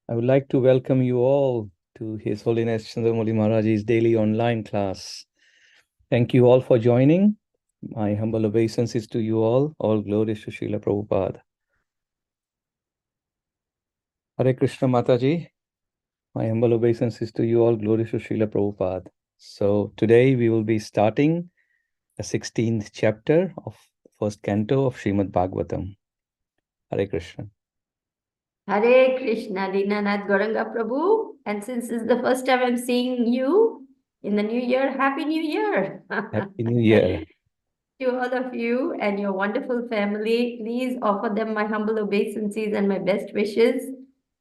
I would like to welcome you all to His Holiness Chandramauli Maharaj's daily online class. Thank you all for joining. My humble obeisances to you all. All glories to Srila Prabhupada. Hare Krishna Mataji. My humble obeisances to you all. Glories to Srila Prabhupada. So today we will be starting the 16th chapter of the first canto of Srimad Bhagavatam. Hare Krishna. Hare Krishna, Dinanath Gauranga Prabhu. And since this is the first time I'm seeing you in the new year, Happy New Year. Happy New Year. To all of you and your wonderful family, please offer them my humble obeisances and my best wishes.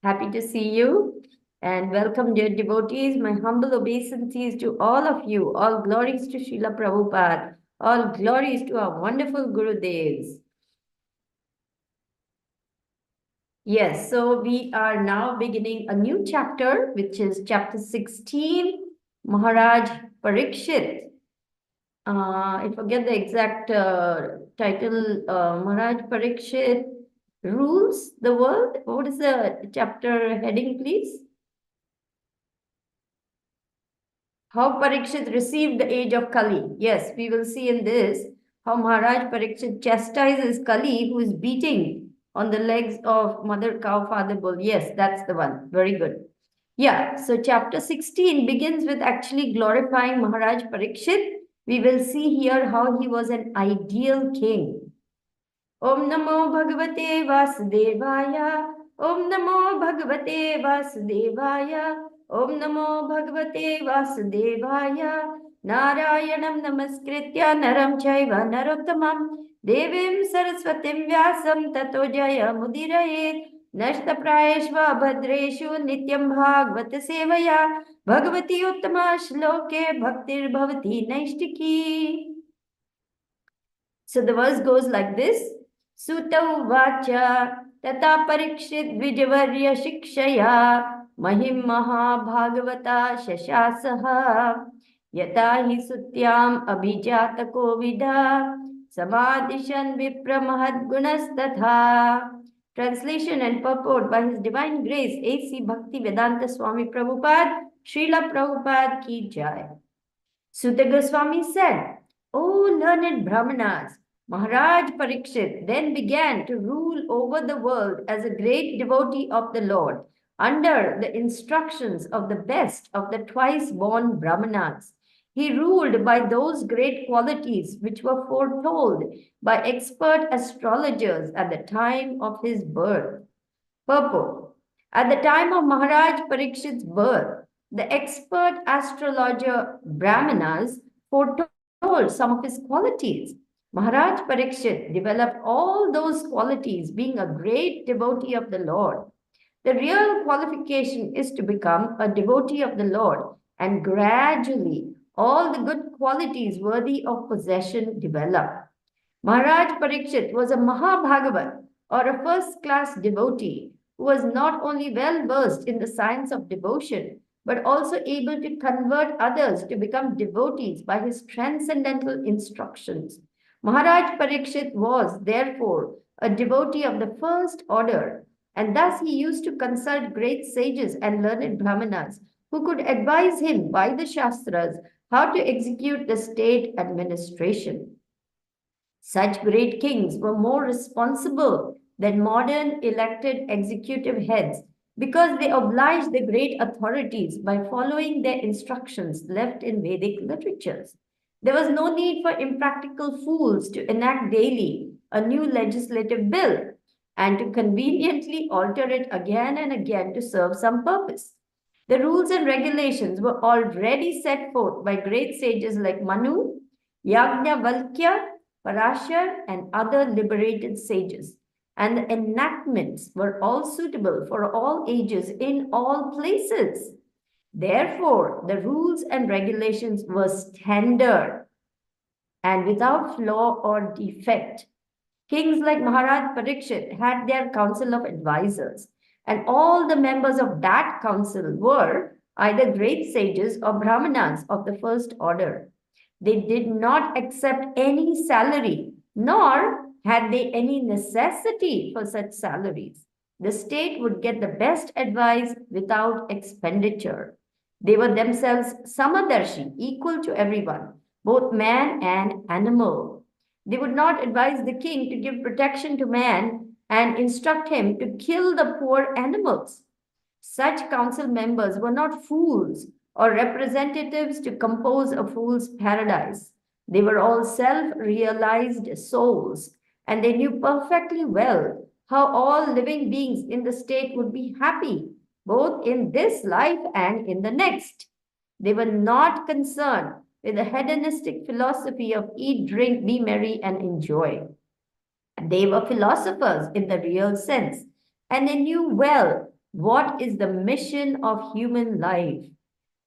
Happy to see you. And welcome, dear devotees. My humble obeisances to all of you. All glories to Srila Prabhupada. All glories to our wonderful Gurudevs. Yes, so we are now beginning a new chapter, which is chapter 16, Maharaj Parikshit. I forget the exact title. Maharaj Parikshit rules the world. What is the chapter heading, please? How Parikshit received the age of Kali. Yes, we will see in this how Maharaj Parikshit chastises Kali, who is beating on the legs of mother cow, father bull. Yes, that's the one. Very good. Yeah, so chapter 16 begins with actually glorifying Maharaj Parikshit. We will see here how he was an ideal king. Om Namo Bhagavate Vasudevaya. Om Namo Bhagavate Vasudevaya. Om Namo Bhagavate Vasudevaya. Narayanam Namaskritya Naram Chaiva Narottamam Devim Saraswatim Vyasam Tato Jaya Mudirayet Nashtaprayeshva Bhadreshu Nityam Bhagavata Sevaya Bhagavati Uttama Shloke Bhaktir Bhavati Naishtiki. So the verse goes like this. Sutta uvacha tata parikshit vijavarya shikshaya mahim mahabhagavata shashasaha yata hi sutyam abhijata kovida samadishan vipra mahadgunastatha. Translation and purport by His Divine Grace A.C. Bhakti Vedanta Swami Prabhupada, Srila Prabhupada ki jai. Sutta Goswami said, O learned Brahmanas, Maharaj Parikshit then began to rule over the world as a great devotee of the Lord under the instructions of the best of the twice-born Brahmanas. He ruled by those great qualities which were foretold by expert astrologers at the time of his birth. Purport. At the time of Maharaj Parikshit's birth, the expert astrologer Brahmanas foretold some of his qualities. Maharaj Parikshit developed all those qualities, being a great devotee of the Lord. The real qualification is to become a devotee of the Lord, and gradually all the good qualities worthy of possession develop. Maharaj Parikshit was a Mahabhagavat, or a first-class devotee, who was not only well versed in the science of devotion, but also able to convert others to become devotees by his transcendental instructions. Maharaj Parikshit was, therefore, a devotee of the first order, and thus he used to consult great sages and learned Brahmanas who could advise him by the Shastras how to execute the state administration. Such great kings were more responsible than modern elected executive heads because they obliged the great authorities by following their instructions left in Vedic literatures. There was no need for impractical fools to enact daily a new legislative bill and to conveniently alter it again and again to serve some purpose. The rules and regulations were already set forth by great sages like Manu, Yajnavalkya, Parashar, and other liberated sages. And the enactments were all suitable for all ages in all places. Therefore, the rules and regulations were standard and without flaw or defect. Kings like Maharaj Parikshit had their council of advisors, and all the members of that council were either great sages or Brahmanas of the first order. They did not accept any salary, nor had they any necessity for such salaries. The state would get the best advice without expenditure. They were themselves samadarshi, equal to everyone, both man and animal. They would not advise the king to give protection to man and instruct him to kill the poor animals. Such council members were not fools or representatives to compose a fool's paradise. They were all self realized souls, and they knew perfectly well how all living beings in the state would be happy, both in this life and in the next. They were not concerned with the hedonistic philosophy of eat, drink, be merry, and enjoy. They were philosophers in the real sense, and they knew well what is the mission of human life.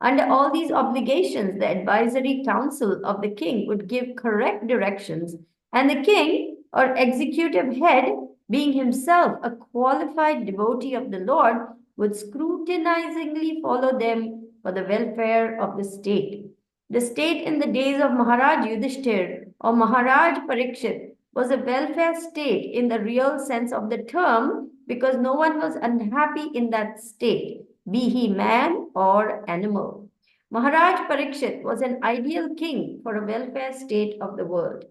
Under all these obligations, the advisory council of the king would give correct directions, and the king, or executive head, being himself a qualified devotee of the Lord, would scrutinizingly follow them for the welfare of the state. The state in the days of Maharaj Yudhishthir or Maharaj Parikshit was a welfare state in the real sense of the term because no one was unhappy in that state, be he man or animal. Maharaj Parikshit was an ideal king for a welfare state of the world.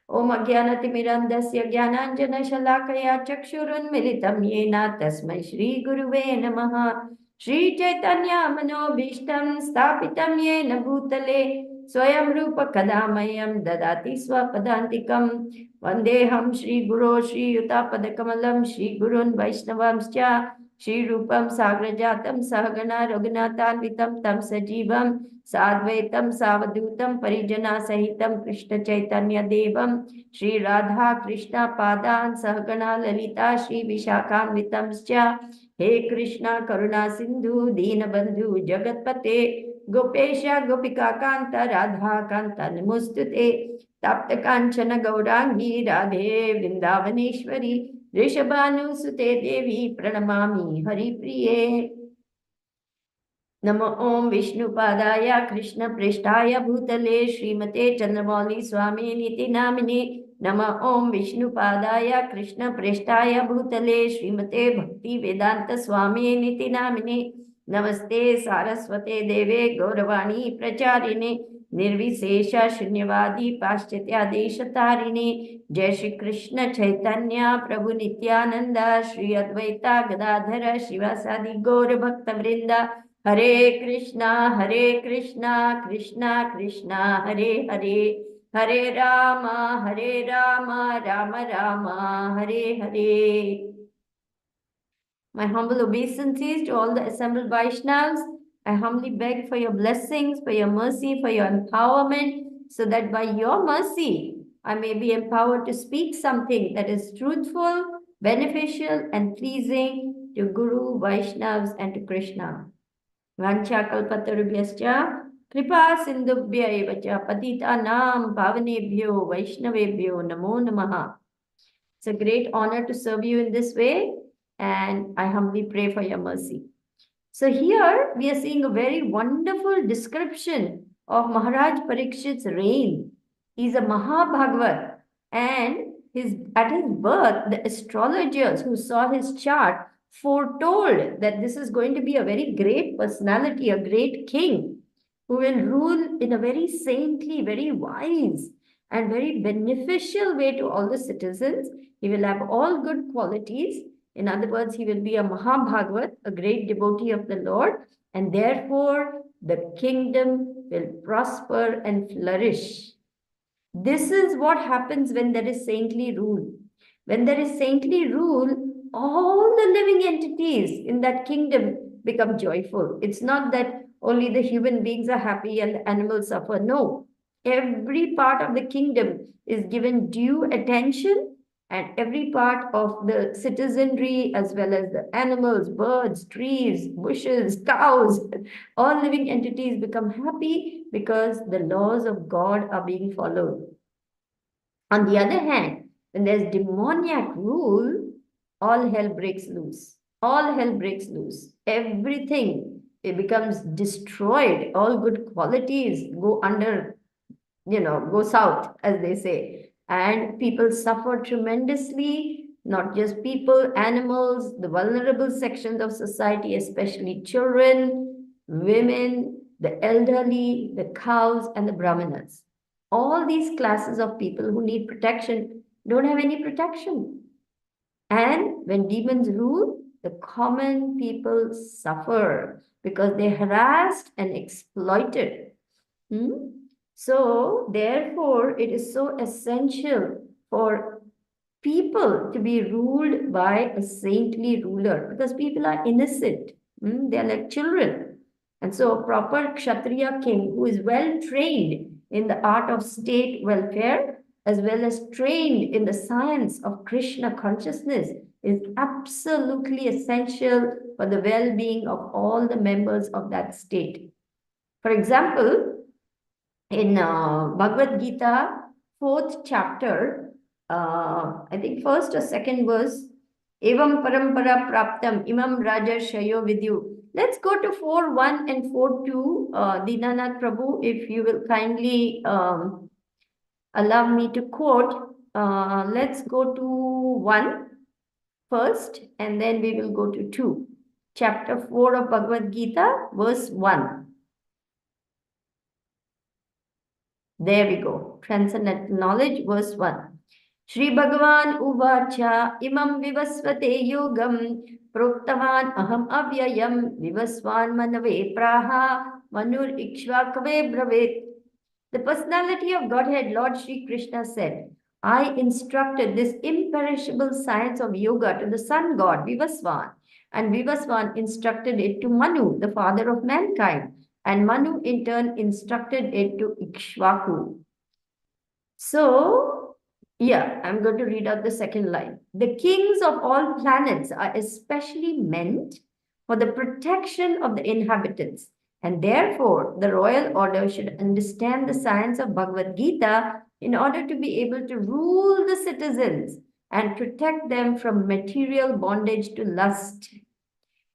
Om Ajnanatimirandasya Jnananjana Chakshurunmilitam Yena Tasmai Shri Guruve Namaha Shri Chaitanya Manobhishtam Stapitam Yena Bhutale Swayam Rupa Kadamayam Dadati Swapadantikam Vandeham Shri Guru Shri Yutapadakamalam Shri Gurun Vaishnavamscha Shri Rupam Sagrajatam Sahagana Raghunathanvitam Tam Sajivam Sadvaitam Savadutam Parijana Sahitam Krishna Chaitanya Devam Shri Radha Krishna Padan Sahagana Lalita Shri Vishakhanvitamscha He Krishna Karuna Sindhu Deenabandhu Jagatpate Gopesha Gopika Kanta Radha Kanta Namostute Tapta Kanchana Gaurangi Radhe Vrindavaneshwari Rishabhanu Sute Devi Pranamami Hari Priye नमो ओम विष्णुपादाय कृष्ण पृष्ठाय भूतले श्रीमते चंद्रमौली स्वामी नीति नामिने नमः ओम विष्णुपादाय कृष्ण पृष्ठाय भूतले श्रीमते भक्ति वेदांत स्वामी नीति नामिने नमस्ते सारस्वते देवे गौरवाणी प्रचारिणे निर्विशेष शून्यवादी पाश्चात्यादेशतारिणे जय श्री कृष्ण चैतन्य प्रभु नित्यानंद श्री अद्वैता गदाधर शिवासादि गौर भक्त वृंदा हरे Krishna Krishna Krishna Hare Hare Hare Ram Ram Ram Hare Hare. My humble obeisances to all the assembled Vaishnavas. I humbly beg for your blessings, for your mercy, for your empowerment, so that by your mercy, I may be empowered to speak something that is truthful, beneficial, and pleasing to Guru, Vaishnavas, and to Krishna. Vanchakalpatarubhyascha kripa sindhubhya eva cha patitanam pavanebhyo vaishnavebhyo namo namaha. It's a great honor to serve you in this way, and I humbly pray for your mercy. So here we are seeing a very wonderful description of Maharaj Parikshit's reign. He's a Mahabhagavat, and at his birth, the astrologers who saw his chart foretold that this is going to be a very great personality, a great king who will rule in a very saintly, very wise, and very beneficial way to all the citizens. He will have all good qualities. In other words, he will be a Mahabhagavat, a great devotee of the Lord, and therefore the kingdom will prosper and flourish. This is what happens when there is saintly rule. When there is saintly rule, all the living entities in that kingdom become joyful. It's not that only the human beings are happy and the animals suffer. No, every part of the kingdom is given due attention, and every part of the citizenry, as well as the animals, birds, trees, bushes, cows, all living entities become happy because the laws of God are being followed. On the other hand, when there's demoniac rule, all hell breaks loose. All hell breaks loose. Everything, it becomes destroyed. All good qualities go under, go south, as they say. And people suffer tremendously not just people, animals, the vulnerable sections of society, especially children, women, the elderly, the cows, and the brahmanas. All these classes of people who need protection don't have any protection. And when demons rule, the common people suffer because they're harassed and exploited. So, therefore, it is so essential for people to be ruled by a saintly ruler because people are innocent. They're like children. And so, a proper Kshatriya king who is well trained in the art of state welfare as well as trained in the science of Krishna consciousness is absolutely essential for the well being of all the members of that state. For example, in Bhagavad Gita, 4th chapter, I think first or second verse, Evam parampara praptam imam raja shayo vidyu. Let's go to 4.1 and 4.2. Dinanath Prabhu, if you will kindly allow me to quote, let's go to 1 first and then we will go to 2. Chapter 4 of Bhagavad Gita, verse 1. There we go. Transcendental knowledge, verse 1. Shri Bhagavan Uvacha imam vivasvate yogam proktavan aham avyayam vivasvan manave praha manur ikshvakave bravet. The personality of Godhead, Lord Shri Krishna said, I instructed this imperishable science of yoga to the sun god Vivasvan, and Vivasvan instructed it to Manu, the father of mankind, and Manu in turn instructed it to Ikshvaku. So, yeah, I'm going to read out the second line. The kings of all planets are especially meant for the protection of the inhabitants. And therefore, the royal order should understand the science of Bhagavad Gita in order to be able to rule the citizens and protect them from material bondage to lust.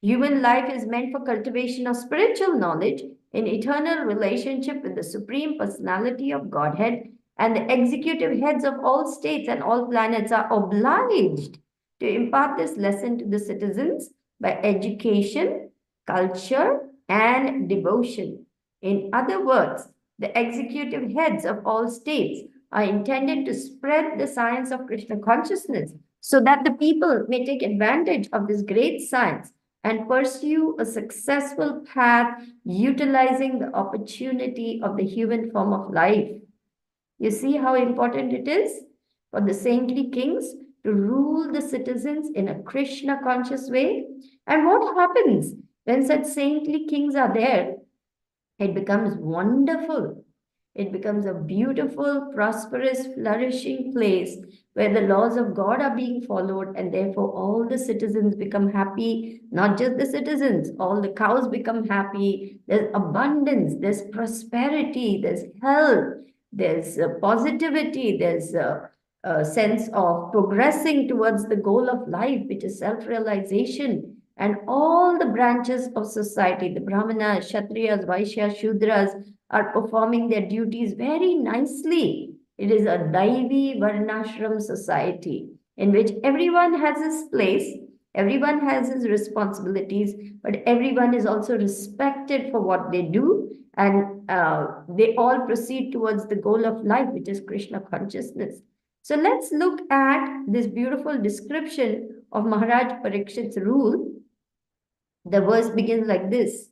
Human life is meant for cultivation of spiritual knowledge in eternal relationship with the Supreme Personality of Godhead, and the executive heads of all states and all planets are obliged to impart this lesson to the citizens by education, culture, and devotion. In other words, the executive heads of all states are intended to spread the science of Krishna consciousness so that the people may take advantage of this great science and pursue a successful path utilizing the opportunity of the human form of life. You see how important it is for the saintly kings to rule the citizens in a Krishna conscious way. And what happens when such saintly kings are there? It becomes wonderful. It becomes a beautiful, prosperous, flourishing place where the laws of God are being followed, and therefore all the citizens become happy. Not just the citizens, all the cows become happy. There's abundance, there's prosperity, there's health, there's positivity, there's a sense of progressing towards the goal of life, which is self-realization. And all the branches of society, the Brahmanas, Kshatriyas, Vaishyas, Shudras, are performing their duties very nicely. It is a Daivi Varnashram society in which everyone has his place, everyone has his responsibilities, but everyone is also respected for what they do, and they all proceed towards the goal of life, which is Krishna consciousness. So let's look at this beautiful description of Maharaj Parikshit's rule. The verse begins like this.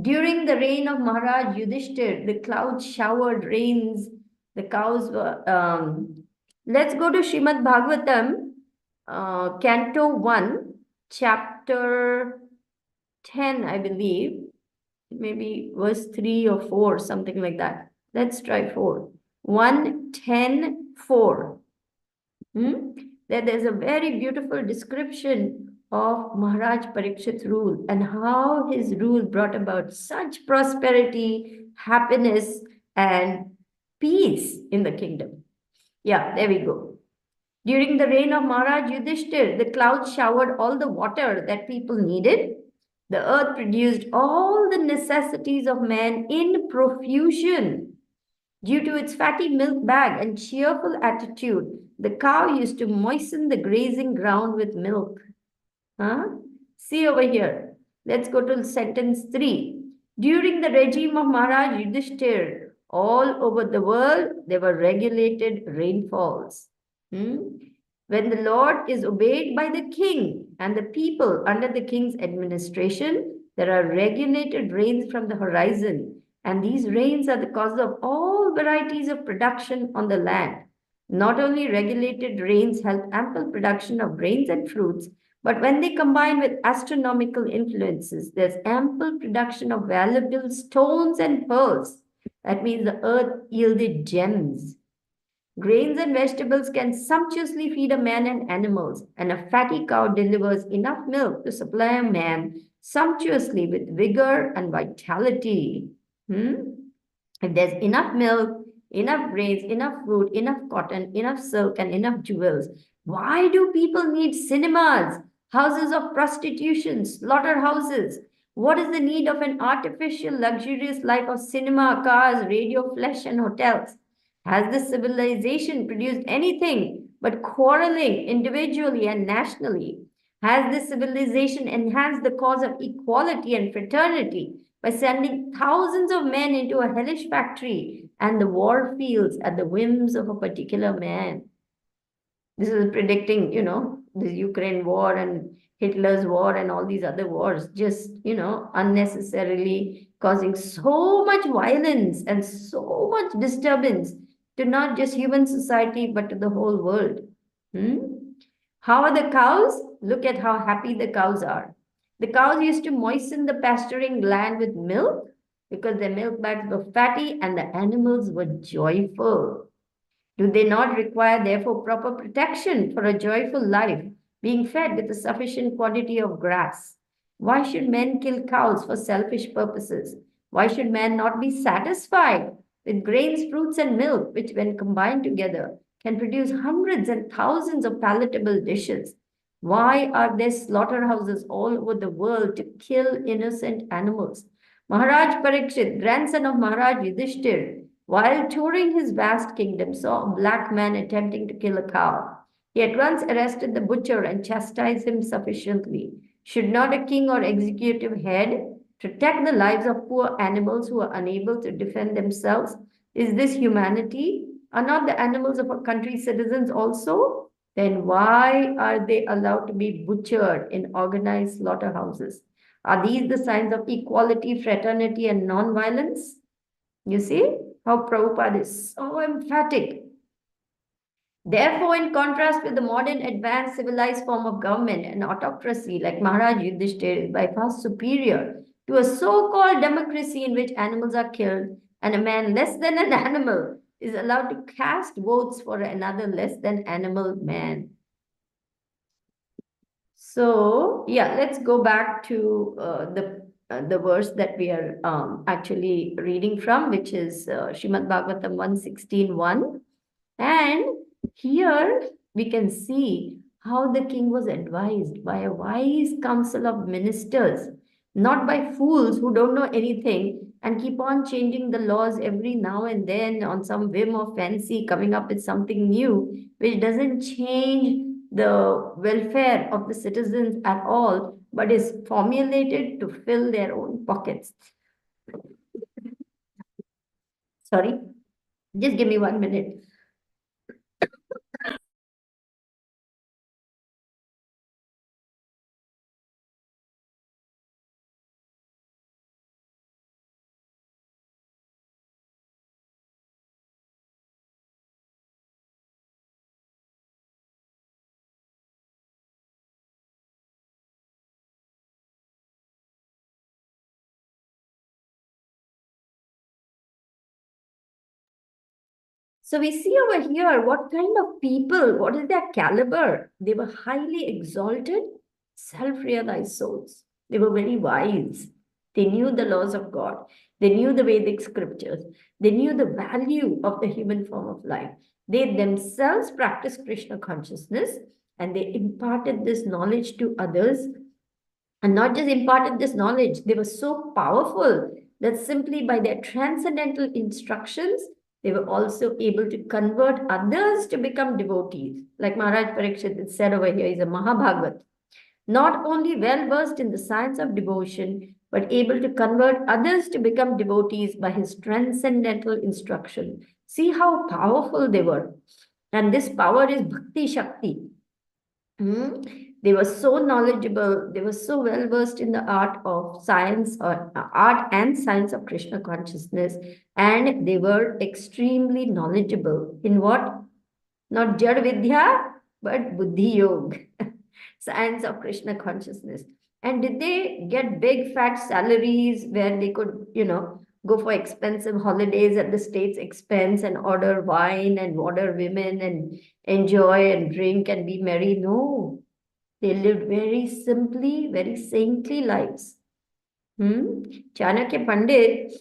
During the reign of Maharaj Yudhishthir, the clouds showered rains, the cows were... let's go to Srimad Bhagavatam, Canto 1, Chapter 10, I believe. Maybe verse 3 or 4, something like that. Let's try 4. 1, 10, 4. There's a very beautiful description of Maharaj Parikshit's rule and how his rule brought about such prosperity, happiness, and peace in the kingdom. Yeah, there we go. During the reign of Maharaj Yudhishthir, the clouds showered all the water that people needed. The earth produced all the necessities of man in profusion. Due to its fatty milk bag and cheerful attitude, the cow used to moisten the grazing ground with milk. Huh? See over here. Let's go to sentence 3. During the regime of Maharaj Yudhishthir, all over the world, there were regulated rainfalls. When the Lord is obeyed by the king and the people under the king's administration, there are regulated rains from the horizon, and these rains are the cause of all varieties of production on the land. Not only regulated rains help ample production of grains and fruits, but when they combine with astronomical influences, there's ample production of valuable stones and pearls. That means the earth yielded gems. Grains and vegetables can sumptuously feed a man and animals, and a fatty cow delivers enough milk to supply a man sumptuously with vigor and vitality. If there's enough milk, enough grains, enough fruit, enough cotton, enough silk, and enough jewels, why do people need cinemas, houses of prostitution, slaughterhouses? What is the need of an artificial, luxurious life of cinema, cars, radio, flesh, and hotels? Has this civilization produced anything but quarreling individually and nationally? Has this civilization enhanced the cause of equality and fraternity by sending thousands of men into a hellish factory and the war fields at the whims of a particular man? This is predicting, the Ukraine war and Hitler's war and all these other wars, just, unnecessarily causing so much violence and so much disturbance to not just human society, but to the whole world. How are the cows? Look at how happy the cows are. The cows used to moisten the pasturing land with milk because their milk bags were fatty and the animals were joyful. Do they not require, therefore, proper protection for a joyful life, being fed with a sufficient quantity of grass? Why should men kill cows for selfish purposes? Why should man not be satisfied with grains, fruits, and milk, which, when combined together, can produce hundreds and thousands of palatable dishes? Why are there slaughterhouses all over the world to kill innocent animals? Maharaj Parikshit, grandson of Maharaj Yudhishthir, while touring his vast kingdom, saw a black man attempting to kill a cow. He at once arrested the butcher and chastised him sufficiently. Should not a king or executive head protect the lives of poor animals who are unable to defend themselves? Is this humanity? Are not the animals of a country citizens also? Then why are they allowed to be butchered in organized slaughterhouses? Are these the signs of equality, fraternity, and non-violence? You see how Prabhupada is so emphatic. Therefore, in contrast with the modern advanced civilized form of government, an autocracy like Maharaj Yudhishthir is by far superior to a so-called democracy in which animals are killed and a man less than an animal is allowed to cast votes for another less than animal man. So, yeah, let's go back to the verse that we are actually reading from, which is Srimad Bhagavatam 1:16:1. And here we can see how the king was advised by a wise council of ministers, not by fools who don't know anything and keep on changing the laws every now and then on some whim or fancy, coming up with something new, which doesn't change the welfare of the citizens at all, but is formulated to fill their own pockets. Sorry, just give me 1 minute. So we see over here what kind of people, what is their caliber? They were highly exalted, self-realized souls. They were very wise. They knew the laws of God. They knew the Vedic scriptures. They knew the value of the human form of life. They themselves practiced Krishna consciousness and they imparted this knowledge to others. And not just imparted this knowledge, they were so powerful that simply by their transcendental instructions, They were also able to convert others to become devotees. Like Maharaj Parikshit is said over here, he's a Mahabhagavat. Not only well versed in the science of devotion, but able to convert others to become devotees by his transcendental instruction. See how powerful they were. And this power is Bhakti Shakti. Hmm? They were so knowledgeable, they were so well versed in the art of science or art and science of Krishna consciousness, and they were extremely knowledgeable in what? Not Jad Vidya, but Buddhi Yoga, science of Krishna consciousness. And did they get big fat salaries where they could, go for expensive holidays at the state's expense and order wine and order women and enjoy and drink and be merry? No, they lived very simply, very saintly lives. Chanakya Pandit,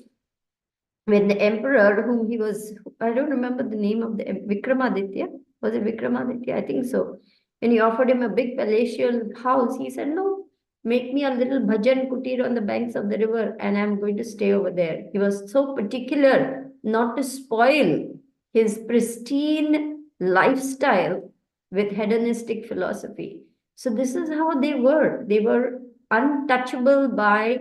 when the emperor, whom he was, I don't remember the name of the Vikramaditya, was it Vikramaditya? I think so. When he offered him a big palatial house, he said, no, make me a little bhajan kutir on the banks of the river and I'm going to stay over there. He was so particular not to spoil his pristine lifestyle with hedonistic philosophy. So this is how they were. They were untouchable by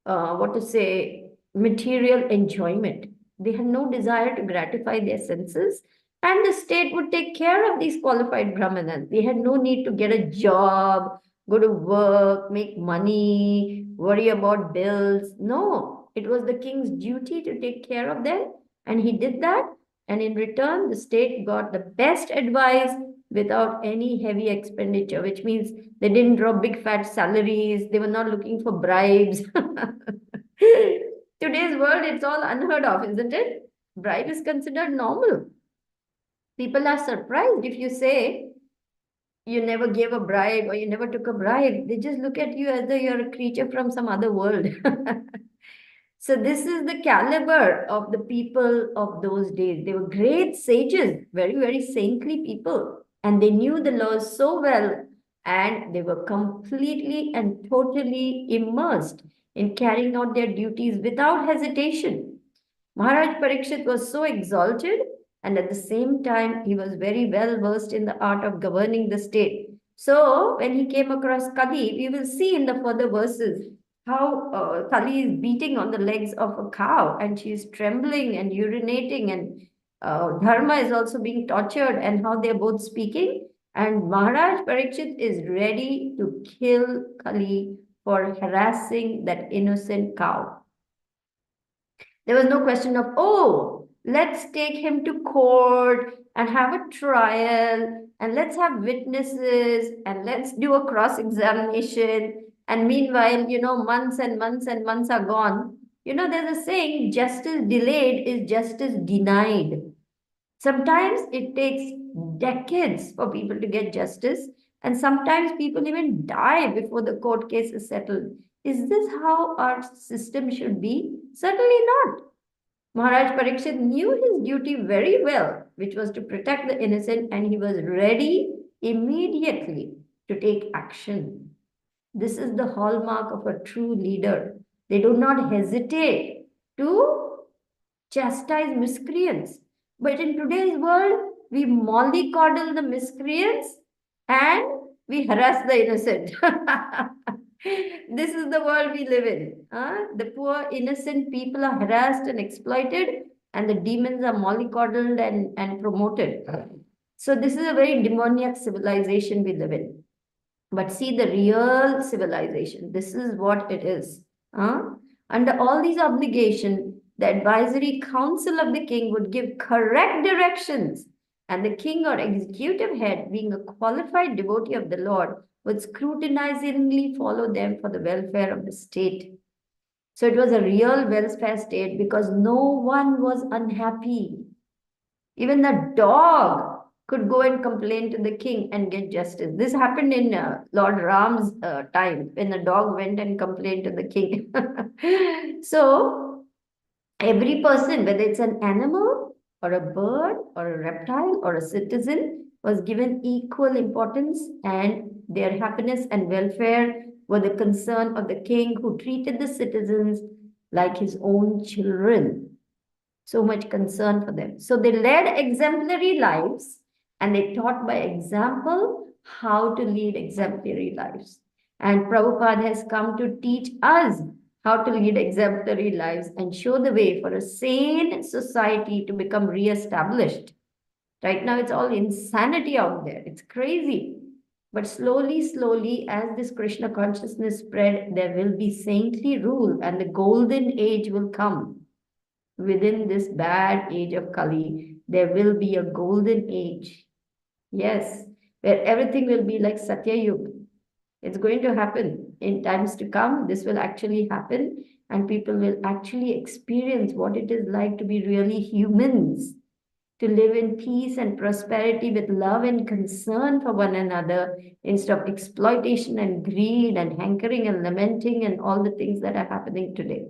what to say, material enjoyment. They had no desire to gratify their senses, and the state would take care of these qualified brahmanas. They had no need to get a job, go to work, make money, worry about bills. No, it was the king's duty to take care of them, and he did that. And in return, the state got the best advice without any heavy expenditure, which means they didn't draw big fat salaries. They were not looking for bribes. Today's world, it's all unheard of, isn't it? Bribe is considered normal. People are surprised if you say you never gave a bribe or you never took a bribe. They just look at you as though you're a creature from some other world. So this is the caliber of the people of those days. They were great sages, very, very saintly people. And they knew the laws so well, and they were completely and totally immersed in carrying out their duties without hesitation. Maharaj Parikshit was so exalted, and at the same time, he was very well versed in the art of governing the state. So, when he came across Kali, we will see in the further verses how Kali is beating on the legs of a cow and she is trembling and urinating, and Dharma is also being tortured, and how they're both speaking. And Maharaj Parikshit is ready to kill Kali for harassing that innocent cow. There was no question of, oh, let's take him to court and have a trial and let's have witnesses and let's do a cross examination. And meanwhile, months and months and months are gone. There's a saying, justice delayed is justice denied. Sometimes it takes decades for people to get justice, and sometimes people even die before the court case is settled. Is this how our system should be? Certainly not. Maharaj Parikshit knew his duty very well, which was to protect the innocent, and he was ready immediately to take action. This is the hallmark of a true leader. They do not hesitate to chastise miscreants. But in today's world, we mollycoddle the miscreants and we harass the innocent. This is the world we live in. The poor, innocent people are harassed and exploited, and the demons are mollycoddled and promoted. So, this is a very demoniac civilization we live in. But see the real civilization. This is what it is. Under all these obligations, the advisory council of the king would give correct directions, and the king or executive head, being a qualified devotee of the Lord, would scrutinizingly follow them for the welfare of the state. So it was a real welfare state because no one was unhappy. Even the dog could go and complain to the king and get justice. This happened in Lord Ram's time when the dog went and complained to the king. So every person, whether it's an animal or a bird or a reptile or a citizen, was given equal importance, and their happiness and welfare were the concern of the king, who treated the citizens like his own children. So much concern for them. So they led exemplary lives and they taught by example how to lead exemplary lives. And Prabhupada has come to teach us how to lead exemplary lives and show the way for a sane society to become re-established. Right now, it's all insanity out there. It's crazy. But slowly, slowly, as this Krishna consciousness spread, there will be saintly rule and the golden age will come. Within this bad age of Kali, there will be a golden age. Yes, where everything will be like Satya Yuga. It's going to happen in times to come. This will actually happen, and people will actually experience what it is like to be really humans, to live in peace and prosperity with love and concern for one another instead of exploitation and greed and hankering and lamenting and all the things that are happening today.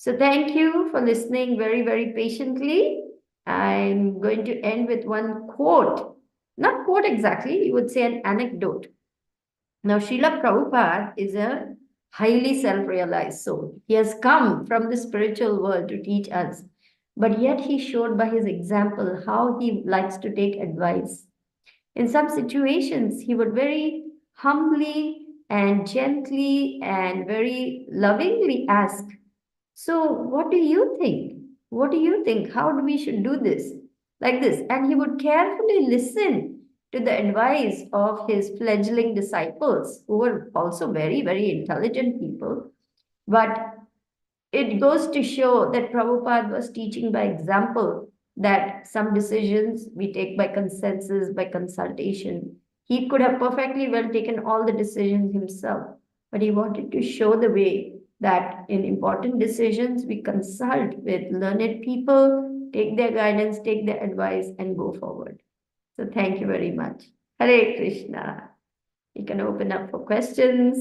So thank you for listening very, very patiently. I'm going to end with one quote. Not quote exactly, you would say an anecdote. Now, Srila Prabhupada is a highly self-realized soul. He has come from the spiritual world to teach us, but yet he showed by his example how he likes to take advice. In some situations, he would very humbly and gently and very lovingly ask, so, what do you think? What do you think? How do we should do this? Like this. And he would carefully listen to the advice of his fledgling disciples, who were also very, very intelligent people. But it goes to show that Prabhupada was teaching by example, that some decisions we take by consensus, by consultation. He could have perfectly well taken all the decisions himself, but he wanted to show the way that in important decisions we consult with learned people, take their guidance, take their advice, and go forward. So thank you very much. Hare Krishna. You can open up for questions,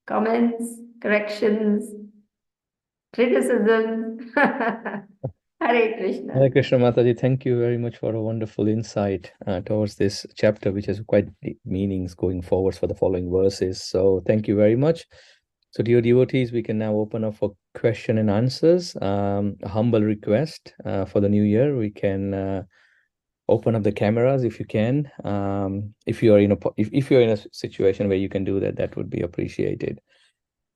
comments, corrections, criticism. Hare Krishna. Hare Krishna Mataji, thank you very much for a wonderful insight towards this chapter, which has quite deep meanings going forward for the following verses. So thank you very much. So dear devotees, we can now open up for question and answers. A humble request for the new year. We can open up the cameras if you can. If you are in if you're in a situation where you can do that, that would be appreciated.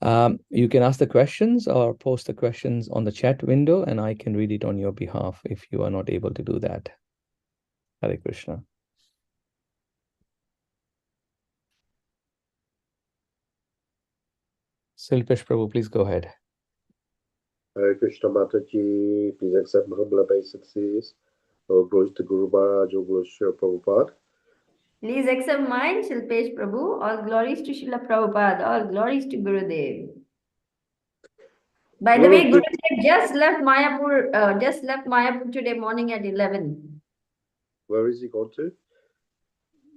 You can ask the questions or post the questions on the chat window, and I can read it on your behalf if you are not able to do that. Hare Krishna. Silpesh Prabhu, please go ahead. Hare Krishna Mataji, please accept my humble obeisances. All glories to Guru Maharaj, all glories to Prabhupada. Please accept mine, Shilpesh Prabhu. All glories to Srila Prabhupada. All glories to Gurudev. By the way, Gurudev just left Mayapur today morning at 11. Where is he gone to?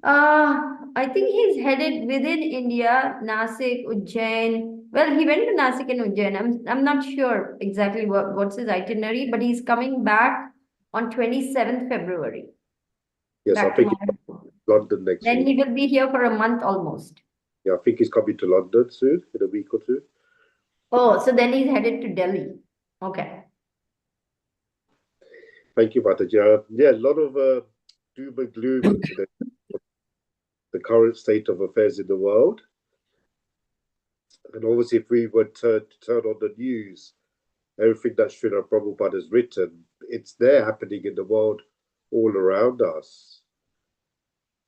I think he's headed within India, Nasik, Ujjain. Well, he went to Nasik and Ujjain. I'm not sure exactly what's his itinerary, but he's coming back on 27th February. Yes, I think he's London next week. Then he will be here for a month almost. Yeah, I think he's coming to London soon, in a week or two. Oh, so then he's headed to Delhi. Okay. Thank you, Mataji. Yeah, a lot of doom and gloom into the current state of affairs in the world. And obviously, if we were to turn on the news, everything that Srila Prabhupada has written, it's there happening in the world all around us.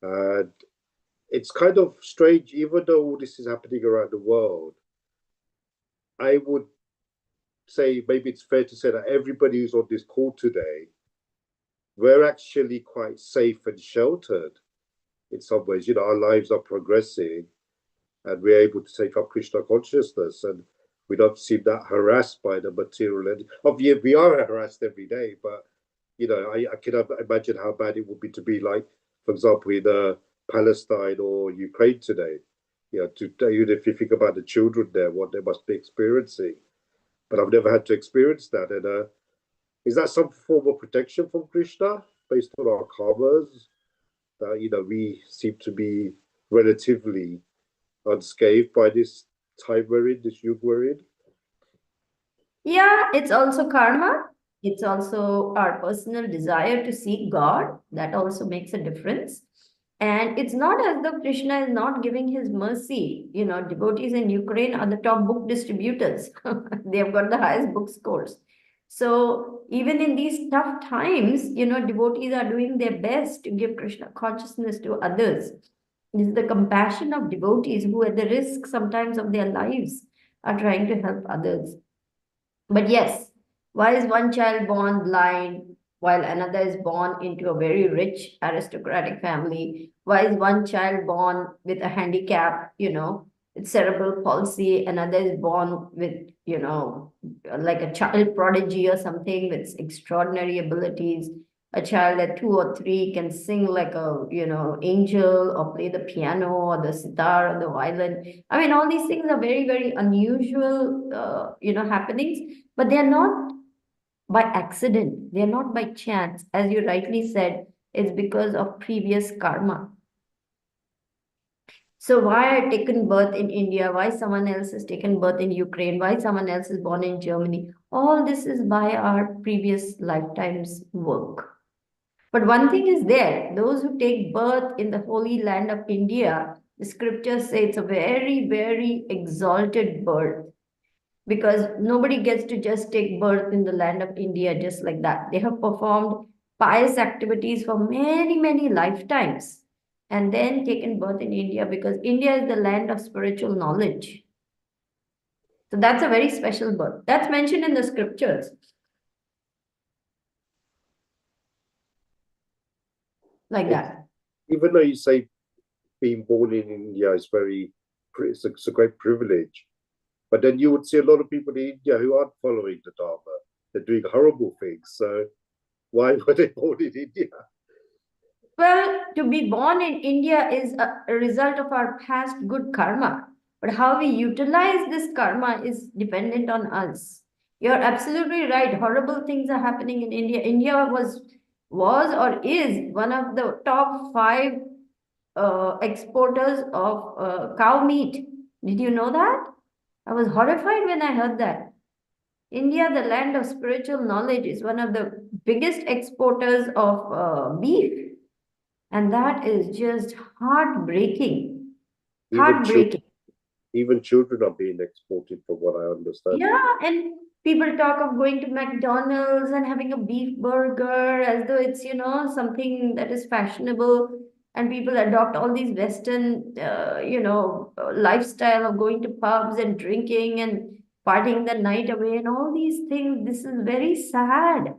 And it's kind of strange, even though all this is happening around the world, I would say maybe it's fair to say that everybody who's on this call today, we're actually quite safe and sheltered in some ways. You know, our lives are progressing and we're able to take up Krishna consciousness, and we don't seem that harassed by the material. And obviously, we are harassed every day, but you know, I can imagine how bad it would be to be like, for example, in Palestine or Ukraine today. You know, even if you think about the children there, what they must be experiencing. But I've never had to experience that. And is that some form of protection from Krishna based on our karmas? That, you know, we seem to be relatively unscathed by this time we're in, this yuga we're in? Yeah, it's also karma. It's also our personal desire to seek God. That also makes a difference. And it's not as though Krishna is not giving his mercy. You know, devotees in Ukraine are the top book distributors. They have got the highest book scores. So even in these tough times, you know, devotees are doing their best to give Krishna consciousness to others. It is the compassion of devotees who, at the risk sometimes of their lives, are trying to help others. But yes, why is one child born blind while another is born into a very rich aristocratic family? Why is one child born with a handicap, you know, with cerebral palsy, another is born with, you know, like a child prodigy or something with extraordinary abilities? A child at 2 or 3 can sing like a, you know, angel, or play the piano or the sitar or the violin. I mean, all these things are very, very unusual, you know, happenings, but they are not by accident. They are not by chance. As you rightly said, it's because of previous karma. So why I taken birth in India? Why someone else has taken birth in Ukraine? Why someone else is born in Germany? All this is by our previous lifetime's work. But one thing is there, those who take birth in the holy land of India, the scriptures say it's a very, very exalted birth, because nobody gets to just take birth in the land of India just like that. They have performed pious activities for many, many lifetimes and then taken birth in India, because India is the land of spiritual knowledge. So that's a very special birth. That's mentioned in the scriptures. Like that. Even though you say being born in India is it's a great privilege, but then you would see a lot of people in India who aren't following the Dharma. They're doing horrible things. So why were they born in India? Well, to be born in India is a result of our past good karma. But how we utilize this karma is dependent on us. You're absolutely right. Horrible things are happening in India. India was or is one of the top 5 exporters of cow meat. Did you know that? I was horrified when I heard that. India, the land of spiritual knowledge, is one of the biggest exporters of beef. And that is just heartbreaking. Heartbreaking. Even children are being exported, from what I understand. Yeah, and people talk of going to McDonald's and having a beef burger as though it's, you know, something that is fashionable. And people adopt all these Western, you know, lifestyle of going to pubs and drinking and partying the night away and all these things. This is very sad.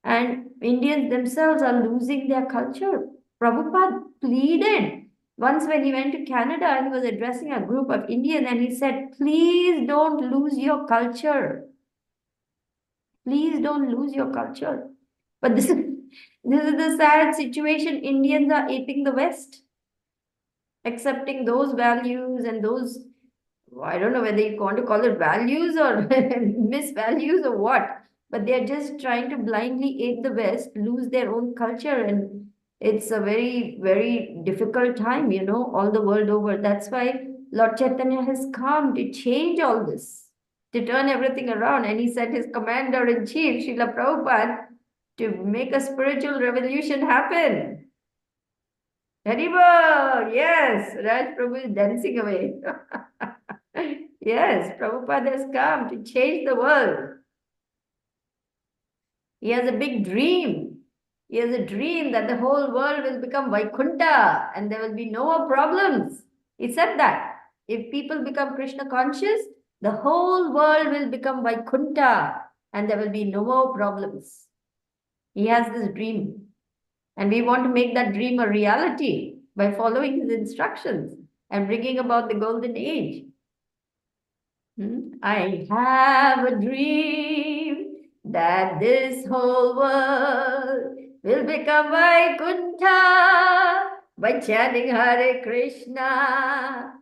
And Indians themselves are losing their culture. Prabhupada pleaded once when he went to Canada, he was addressing a group of Indians and he said, please don't lose your culture. Please don't lose your culture. But this is the sad situation. Indians are aping the West, accepting those values and those, I don't know whether you want to call it values or misvalues or what, but they're just trying to blindly ape the West, lose their own culture. And it's a very, very difficult time, you know, all the world over. That's why Lord Chaitanya has come to change all this, to turn everything around. And he sent his commander-in-chief, Srila Prabhupada, to make a spiritual revolution happen. Haribol, yes, Raj Prabhu is dancing away. Yes, Prabhupada has come to change the world. He has a big dream. He has a dream that the whole world will become Vaikuntha and there will be no more problems. He said that if people become Krishna conscious, the whole world will become Vaikuntha and there will be no more problems. He has this dream. And we want to make that dream a reality by following his instructions and bringing about the golden age. I have a dream that this whole world will become Vaikuntha by chanting Hare Krishna.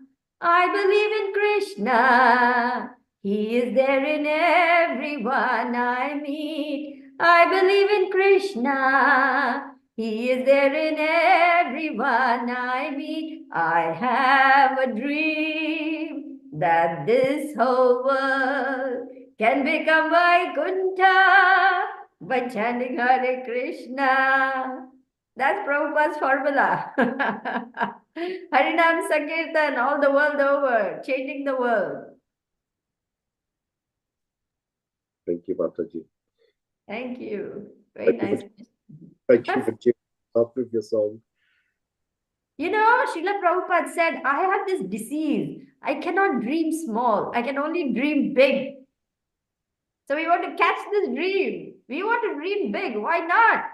I believe in Krishna. He is there in everyone I meet. I believe in Krishna. He is there in everyone I meet. I have a dream that this whole world can become Vaikuntha by chanting Hare Krishna. That's Prabhupada's formula. Harinam Sankirtan all the world over, changing the world. Thank you, Mataji. Thank you. Very nice. Thank you for cheering up with your song. You know, Srila Prabhupada said, I have this disease. I cannot dream small. I can only dream big. So we want to catch this dream. We want to dream big. Why not?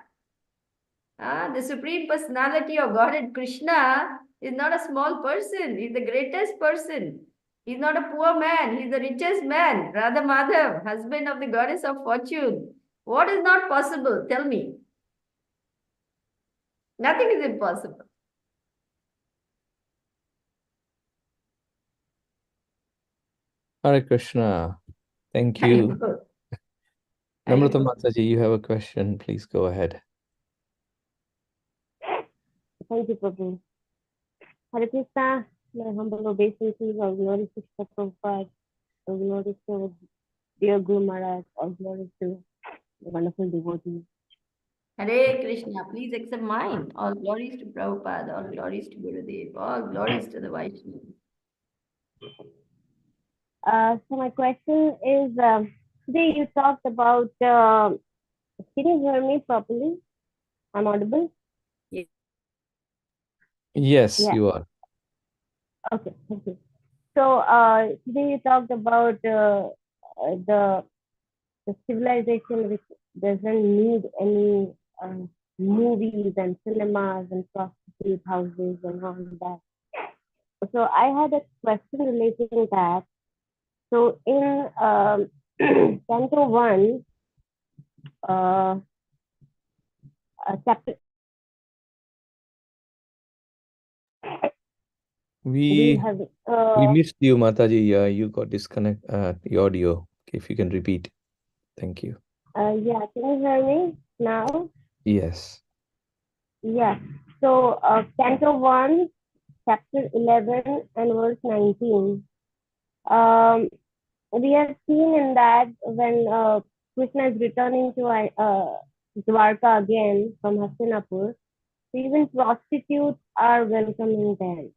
The Supreme Personality of Godhead Krishna is not a small person. He's the greatest person. He's not a poor man. He's the richest man. Radha Madhav, husband of the goddess of fortune. What is not possible? Tell me. Nothing is impossible. Hare Krishna. Thank you. Namrata Mataji, you have a question. Please go ahead. Thank you, Prabhu. Hare Krishna, my humble obeisances, all glory to Srila Prabhupada, all glory to dear Guru Maharaj, all glory to the wonderful devotees. Hare Krishna, please accept mine. All glories to Prabhupada, all glories to Gurudev, all glories to the Vaishnava. So my question is, today you talked about, can you hear me properly? I'm audible? Yes, Yeah. you are. Okay, thank you. So today you talked about the civilization which doesn't need any movies and cinemas and prostitute houses and all that. So I had a question relating to that. So in Canto 1, chapter, We have missed you, Mataji. You got disconnect the audio. If you can repeat. Thank you. yeah, can you hear me now? Yes. Yeah. So Canto 1, chapter 11 and verse 19. We have seen in that when Krishna is returning to Dwarka again from Hastinapur, even prostitutes are welcoming them.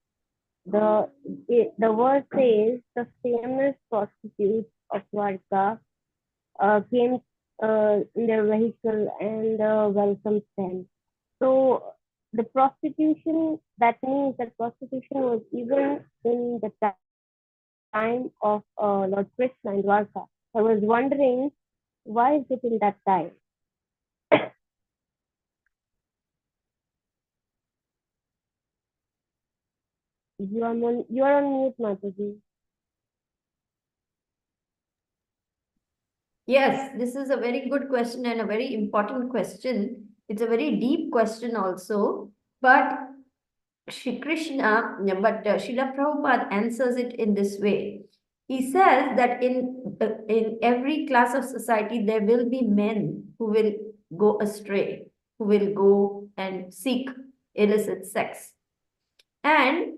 The verse says the famous prostitutes of Dwarka came in their vehicle and welcomed them. So the prostitution, that means that prostitution was even in the time of Lord Krishna in Dwarka. I was wondering, why is it in that time? You are on mute, Mataji. Yes, this is a very good question and a very important question. It's a very deep question also, but Srila Prabhupada answers it in this way. He says that in every class of society, there will be men who will go astray, who will go and seek illicit sex. And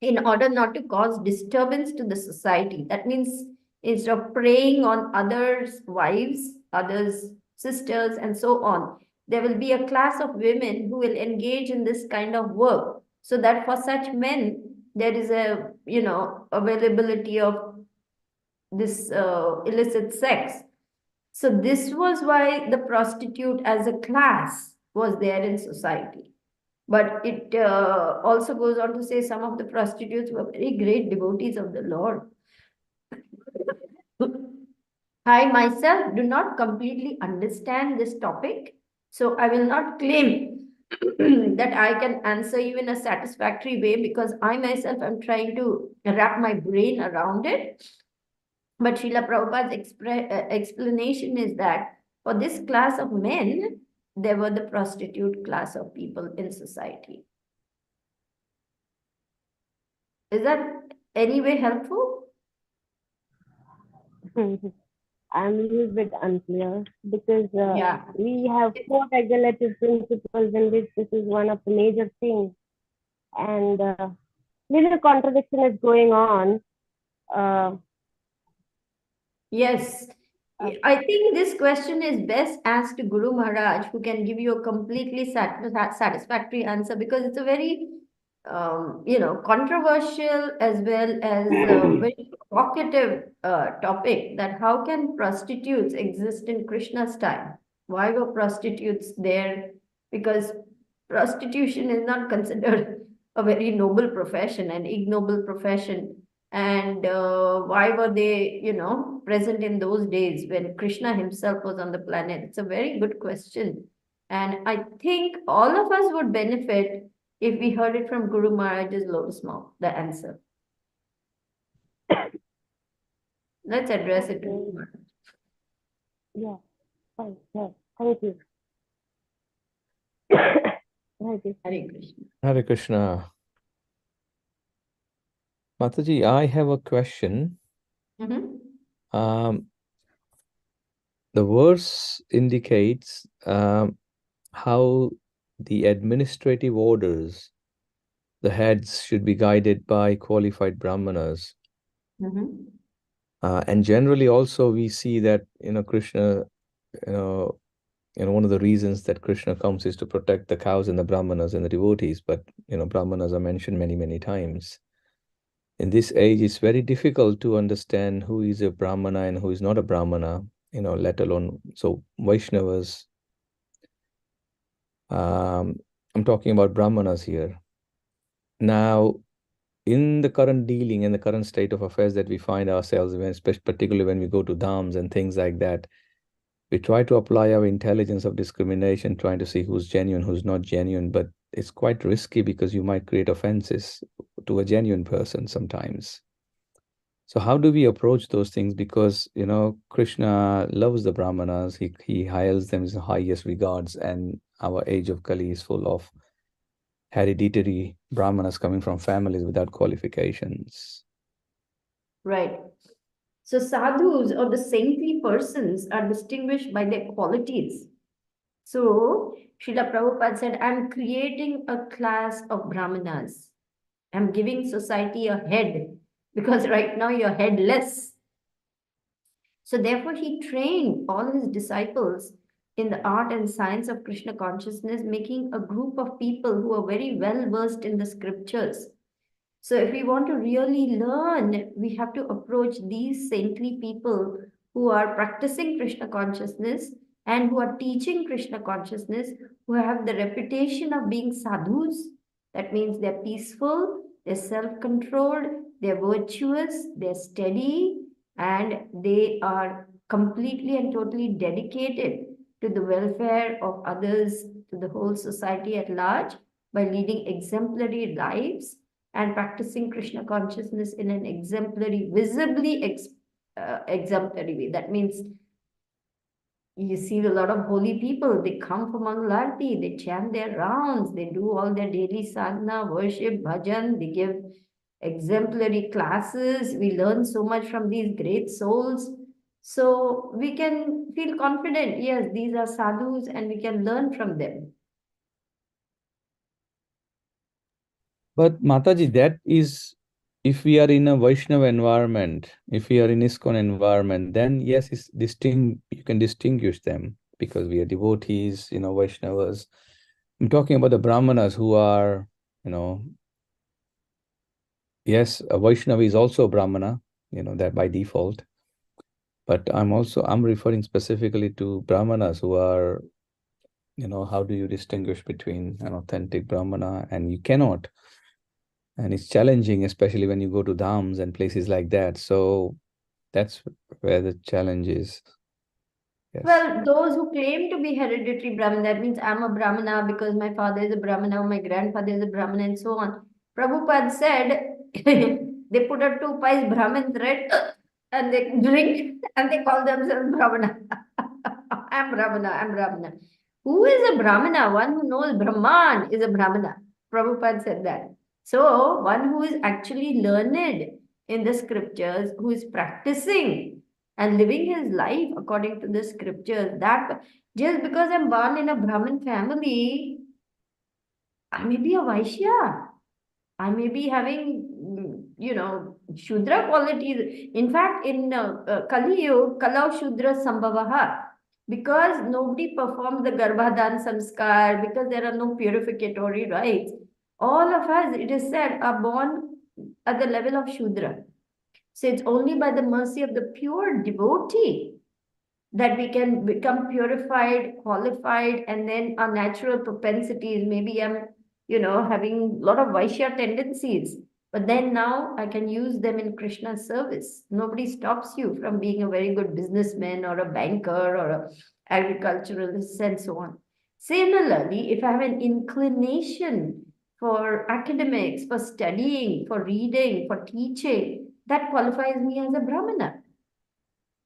in order not to cause disturbance to the society, that means instead of preying on others' wives, others' sisters, and so on, there will be a class of women who will engage in this kind of work, so that for such men there is a availability of this illicit sex. So this was why the prostitute as a class was there in society. But it also goes on to say some of the prostitutes were very great devotees of the Lord. I myself do not completely understand this topic, so I will not claim that I can answer you in a satisfactory way, because I myself am trying to wrap my brain around it. But Srila Prabhupada's explanation is that for this class of men, there were the prostitute class of people in society. Is that any way helpful? I'm a little bit unclear because Yeah. we have 4 regulative principles in which this is one of the major things, and little contradiction is going on. Yes. I think this question is best asked to Guru Maharaj, who can give you a completely satisfactory answer, because it's a very, controversial as well as very provocative topic, that how can prostitutes exist in Krishna's time? Why were prostitutes there? Because prostitution is not considered a very noble profession, an ignoble profession. And why were they, present in those days when Krishna himself was on the planet? It's a very good question. And I think all of us would benefit if we heard it from Guru Maharaj's lotus mouth, the answer. Let's address it to Guru Maharaj. Yeah, fine. Yeah. Thank you. Thank you. Hare Krishna. Hare Krishna. Mataji, I have a question. Mm-hmm. The verse indicates how the administrative orders, the heads should be guided by qualified brahmanas. Mm-hmm. And generally also we see that, Krishna, one of the reasons that Krishna comes is to protect the cows and the brahmanas and the devotees, but, brahmanas are mentioned many, many times. In this age, it's very difficult to understand who is a brahmana and who is not a brahmana, let alone, so Vaishnavas, I'm talking about brahmanas here. Now, in the current dealing and the current state of affairs that we find ourselves in, particularly when we go to dhams and things like that, we try to apply our intelligence of discrimination, trying to see who's genuine, who's not genuine, but it's quite risky because you might create offenses to a genuine person sometimes. So how do we approach those things? Because, Krishna loves the brahmanas. He hails them in the highest regards, and our age of Kali is full of hereditary brahmanas coming from families without qualifications. Right. So sadhus, or the saintly persons, are distinguished by their qualities. So Srila Prabhupada said, I'm creating a class of brahmanas. I'm giving society a head, because right now you're headless. So therefore he trained all his disciples in the art and science of Krishna consciousness, making a group of people who are very well versed in the scriptures. So if we want to really learn, we have to approach these saintly people who are practicing Krishna consciousness and who are teaching Krishna consciousness, who have the reputation of being sadhus. That means they're peaceful, they're self-controlled, they're virtuous, they're steady, and they are completely and totally dedicated to the welfare of others, to the whole society at large, by leading exemplary lives and practicing Krishna consciousness in an exemplary, visibly exemplary way. That means you see a lot of holy people, they come for Mangalarti, they chant their rounds, they do all their daily sadhana, worship, bhajan, they give exemplary classes. We learn so much from these great souls. So we can feel confident, yes, these are sadhus and we can learn from them. But Mataji, that is, if we are in a Vaishnava environment, if we are in ISKCON environment, then yes, you can distinguish them because we are devotees, Vaishnavas. I'm talking about the Brahmanas who are, yes, a Vaishnava is also a Brahmana, that by default. But I'm referring specifically to Brahmanas who are, how do you distinguish between an authentic Brahmana? And you cannot. And it's challenging, especially when you go to dhams and places like that. So that's where the challenge is. Yes. Well, those who claim to be hereditary Brahmin, that means I'm a Brahmana because my father is a Brahmana, my grandfather is a Brahmana, and so on. Prabhupada said they put a 2 pies Brahmin thread and they drink and they call themselves Brahmana. I'm Brahmana, I'm Brahmana. Who is a Brahmana? One who knows Brahman is a Brahmana. Prabhupada said that. So, one who is actually learned in the scriptures, who is practicing and living his life according to the scriptures, that just because I'm born in a Brahmin family, I may be a Vaishya. I may be having Shudra qualities. In fact, in Kali Yuga, Kalau Shudra Sambhavaha, because nobody performs the Garbhadan Samskar, because there are no purificatory rites, all of us, it is said, are born at the level of Shudra. So it's only by the mercy of the pure devotee that we can become purified, qualified, and then our natural propensities. Maybe I'm, having a lot of Vaishya tendencies, but then now I can use them in Krishna's service. Nobody stops you from being a very good businessman or a banker or a agriculturalist and so on. Similarly, if I have an inclination for academics, for studying, for reading, for teaching, that qualifies me as a Brahmana.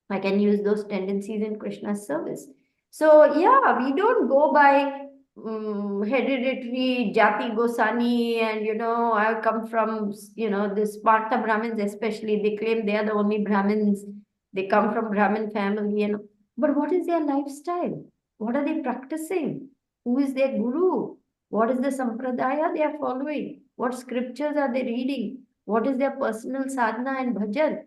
I can use those tendencies in Krishna's service. So, yeah, we don't go by hereditary Jati Gosani and, I come from, the Sparta Brahmins especially. They claim they are the only Brahmins. They come from Brahmin family. But what is their lifestyle? What are they practicing? Who is their guru? What is the sampradaya they are following? What scriptures are they reading? What is their personal sadhana and bhajan?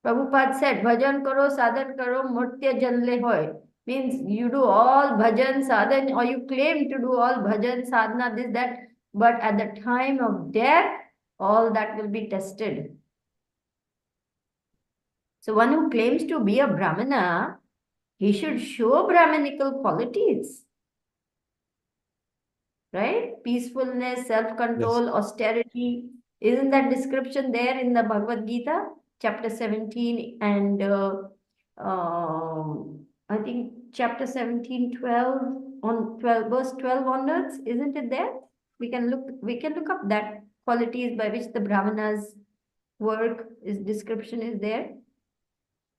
Prabhupada said, bhajan karo, sadhan karo, murtya janle hoy. Means you do all bhajan, sadhan, or you claim to do all bhajan, sadhana, this, that. But at the time of death, all that will be tested. So one who claims to be a Brahmana, he should show Brahmanical qualities. Right? Peacefulness, self-control, austerity. Isn't that description there in the Bhagavad Gita? Chapter 17 and I think chapter 17, 12 on 12, verse 12 onwards, isn't it there? We can look up that qualities by which the Brahmanas work is description is there.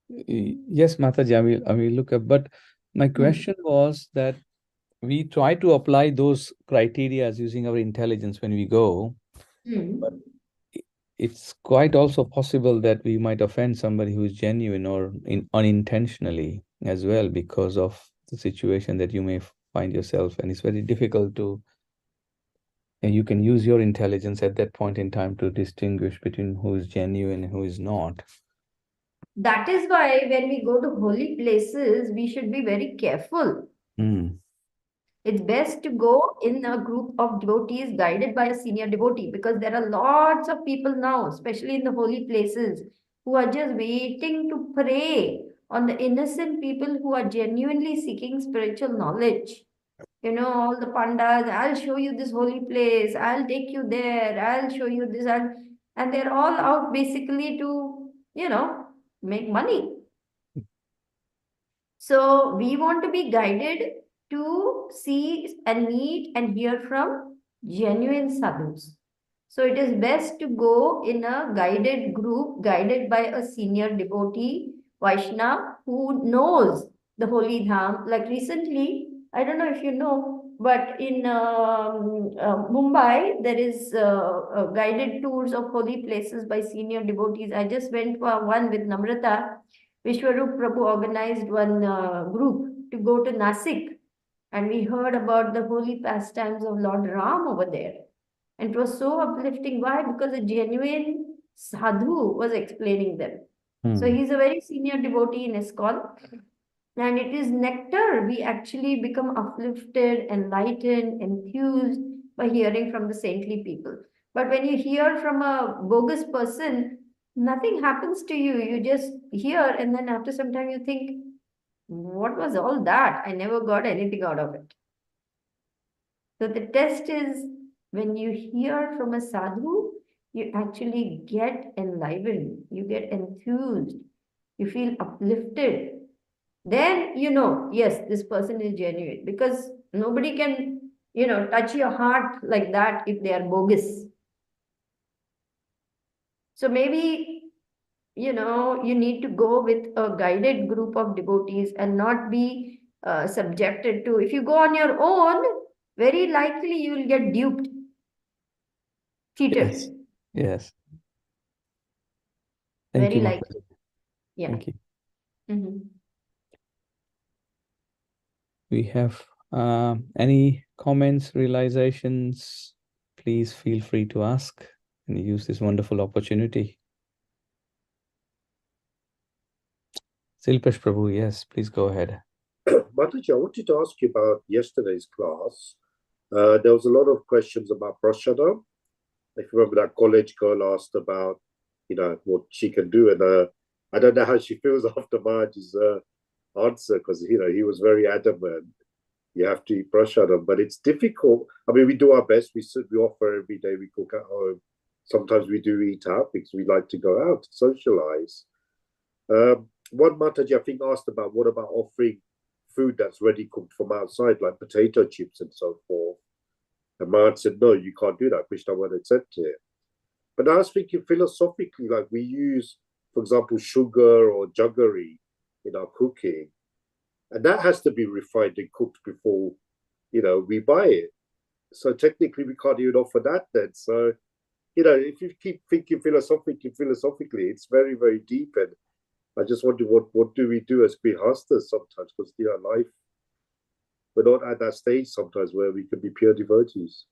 Yes, Mataji, I will look up. But my question was that we try to apply those criteria using our intelligence when we go. But it's quite also possible that we might offend somebody who is genuine or unintentionally as well because of the situation that you may find yourself. And it's very difficult to, and you can use your intelligence at that point in time to distinguish between who is genuine and who is not. That is why when we go to holy places, we should be very careful. It's best to go in a group of devotees guided by a senior devotee, because there are lots of people now, especially in the holy places, who are just waiting to prey on the innocent people who are genuinely seeking spiritual knowledge. All the pandas, I'll show you this holy place, I'll take you there, I'll show you this, and they're all out basically to, make money. So we want to be guided to see and meet and hear from genuine sadhus. So it is best to go in a guided group, guided by a senior devotee, Vaishnava, who knows the holy dham. Like recently, I don't know if you know, but in Mumbai, there is guided tours of holy places by senior devotees. I just went for one with Namrata. Vishwarup Prabhu organized one group to go to Nasik, and we heard about the holy pastimes of Lord Ram over there. And it was so uplifting. Why? Because a genuine sadhu was explaining them. So he's a very senior devotee in ISKCON. And it is nectar. We actually become uplifted, enlightened, enthused by hearing from the saintly people. But when you hear from a bogus person, nothing happens to you. You just hear, and then after some time you think, what was all that? I never got anything out of it. So the test is, when you hear from a sadhu, you actually get enlivened, you get enthused, you feel uplifted. Then yes, this person is genuine, because nobody can, touch your heart like that if they are bogus. So maybe, you need to go with a guided group of devotees and not be subjected to. If you go on your own, very likely you will get duped, cheated. Yes. Thank Very you, likely. Mataji. Yeah. Thank you. Mm-hmm. We have any comments, realizations? Please feel free to ask. and use this wonderful opportunity. Silpesh Prabhu, yes, please go ahead. Mataji, I wanted to ask you about yesterday's class. There was a lot of questions about prashadam. If you remember, that college girl asked about, what she can do, and I don't know how she feels after Maharaj's answer, because he was very adamant. You have to eat prashadam, but it's difficult. I mean, we do our best. We offer every day. We cook at home. Sometimes we do eat out because we like to go out to socialize. One Mataji, I think, asked about what about offering food that's ready cooked from outside, like potato chips and so forth. And Maharaj said, no, you can't do that. Krishna won't accept it. But I was thinking philosophically, like we use, for example, sugar or jaggery in our cooking, and that has to be refined and cooked before, we buy it. So technically, we can't even offer that then. So, if you keep thinking philosophically, it's very, very deep. And I just wonder what do we do as grihastas sometimes? Because life, we're not at that stage sometimes where we can be pure devotees.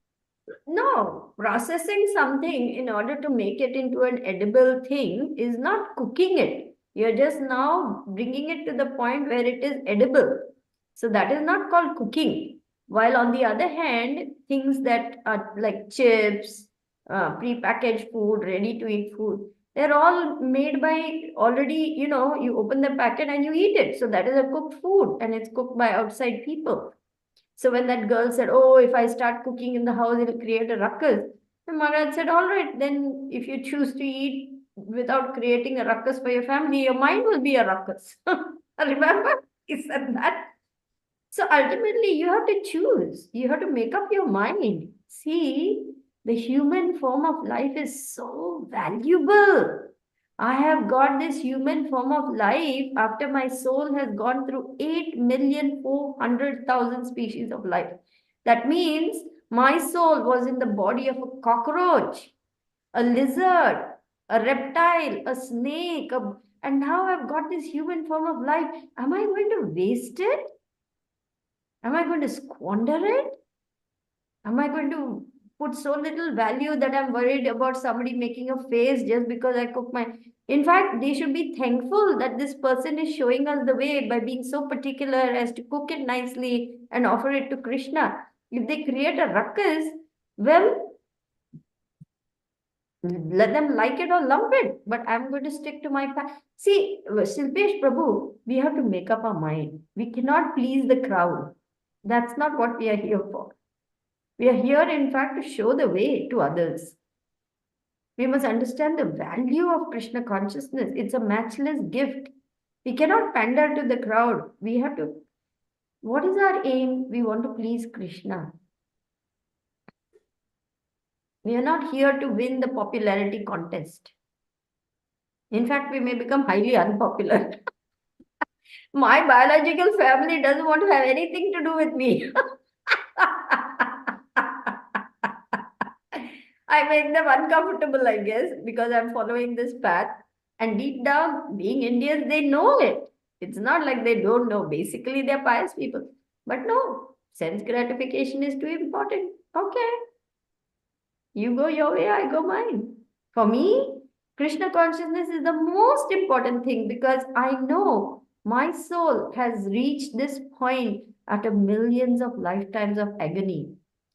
No, processing something in order to make it into an edible thing is not cooking it. You're just now bringing it to the point where it is edible. So that is not called cooking. While on the other hand, things that are like chips, pre-packaged food, ready-to-eat food, they're all made by already, you open the packet and you eat it. So that is a cooked food and it's cooked by outside people. So when that girl said, oh, if I start cooking in the house, it'll create a ruckus. And Maharaj said, all right, then if you choose to eat without creating a ruckus for your family, your mind will be a ruckus. Remember? He said that. So ultimately, you have to choose. You have to make up your mind. See, the human form of life is so valuable. I have got this human form of life after my soul has gone through 8,400,000 species of life. That means my soul was in the body of a cockroach, a lizard, a reptile, a snake, and now I've got this human form of life. Am I going to waste it? Am I going to squander it? Am I going to put so little value that I'm worried about somebody making a face just because I cook my... In fact, they should be thankful that this person is showing us the way by being so particular as to cook it nicely and offer it to Krishna. If they create a ruckus, well, let them like it or lump it, but I'm going to stick to my path. See, Silpesh Prabhu, we have to make up our mind. We cannot please the crowd. That's not what we are here for. We are here, in fact, to show the way to others. We must understand the value of Krishna consciousness. It's a matchless gift. We cannot pander to the crowd. We have to... What is our aim? We want to please Krishna. We are not here to win the popularity contest. In fact, we may become highly unpopular. My biological family doesn't want to have anything to do with me. I make them uncomfortable, I guess, because I'm following this path. And deep down, being Indians, they know it. It's not like they don't know. Basically, they're pious people. But no, sense gratification is too important. Okay. You go your way, I go mine. For me, Krishna consciousness is the most important thing because I know my soul has reached this point after millions of lifetimes of agony.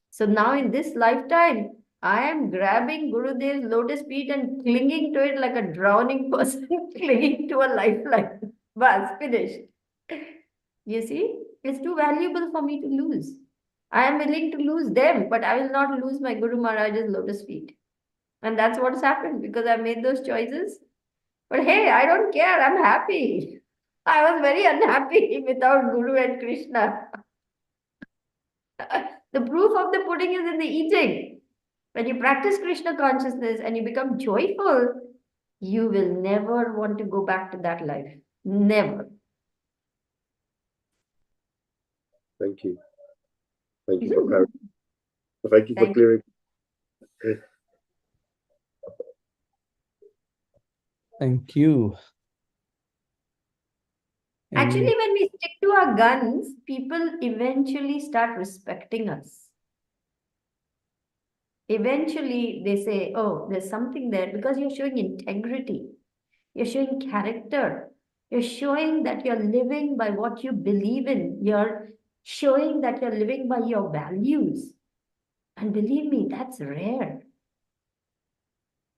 So now in this lifetime, I am grabbing Gurudev's lotus feet and clinging to it like a drowning person clinging to a lifeline. Bas, finished. You see, it's too valuable for me to lose. I am willing to lose them, but I will not lose my Guru Maharaj's lotus feet. And that's what's happened because I made those choices. But hey, I don't care. I'm happy. I was very unhappy without Guru and Krishna. The proof of the pudding is in the eating. When you practice Krishna consciousness and you become joyful, you will never want to go back to that life. Never. Thank you. Thank you for clarifying. Thank you for clearing. Thank you. Actually, when we stick to our guns, people eventually start respecting us. eventually they say, oh, there's something there, because you're showing integrity, you're showing character, you're showing that you're living by what you believe in, you're showing that you're living by your values. And believe me, that's rare.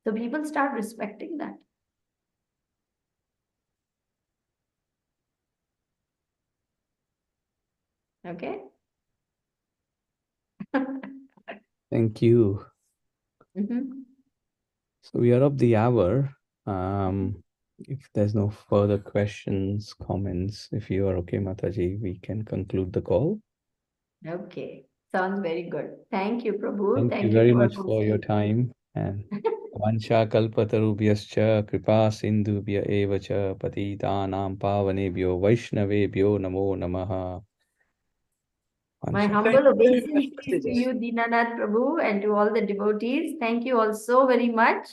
So people start respecting that. Okay? Thank you. Mhm. So we are up the hour. If there's no further questions, comments, if you are okay, Mataji, we can conclude the call. Okay. Sounds very good. Thank you, Prabhu. Thank you Thank very you for much for your hosting. time. And Vansha kalpatarubhyascha kripa sindhubhya eva cha patitanam pavanebhyo vaishnavebhyo namo namaha. My Vansha. humble obeisances to you, Dinanath Prabhu, and to all the devotees. Thank you all so very much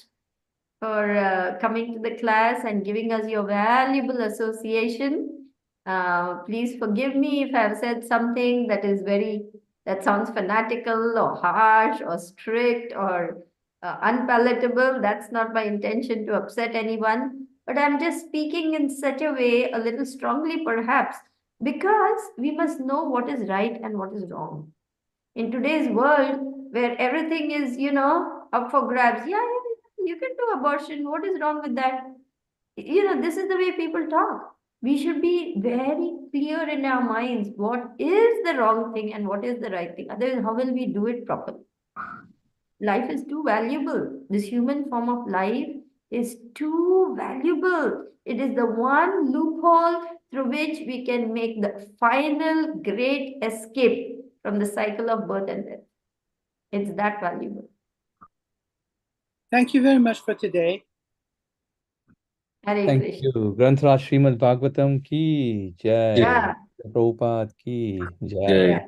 for coming to the class and giving us your valuable association. Please forgive me if I've said something that sounds fanatical or harsh or strict or unpalatable. That's not my intention to upset anyone. But I'm just speaking in such a way, a little strongly perhaps, because we must know what is right and what is wrong. In today's world, where everything is, up for grabs, yeah, you can do abortion. What is wrong with that? This is the way people talk. We should be very clear in our minds what is the wrong thing and what is the right thing. Otherwise, how will we do it properly? Life is too valuable. This human form of life is too valuable. It is the one loophole through which we can make the final great escape from the cycle of birth and death. It's that valuable. Thank you very much for today. Hare Thank Krishna. you. Granth Raj Srimad Bhagavatam ki jai. Yeah. Prabhupada ki jai. Yeah.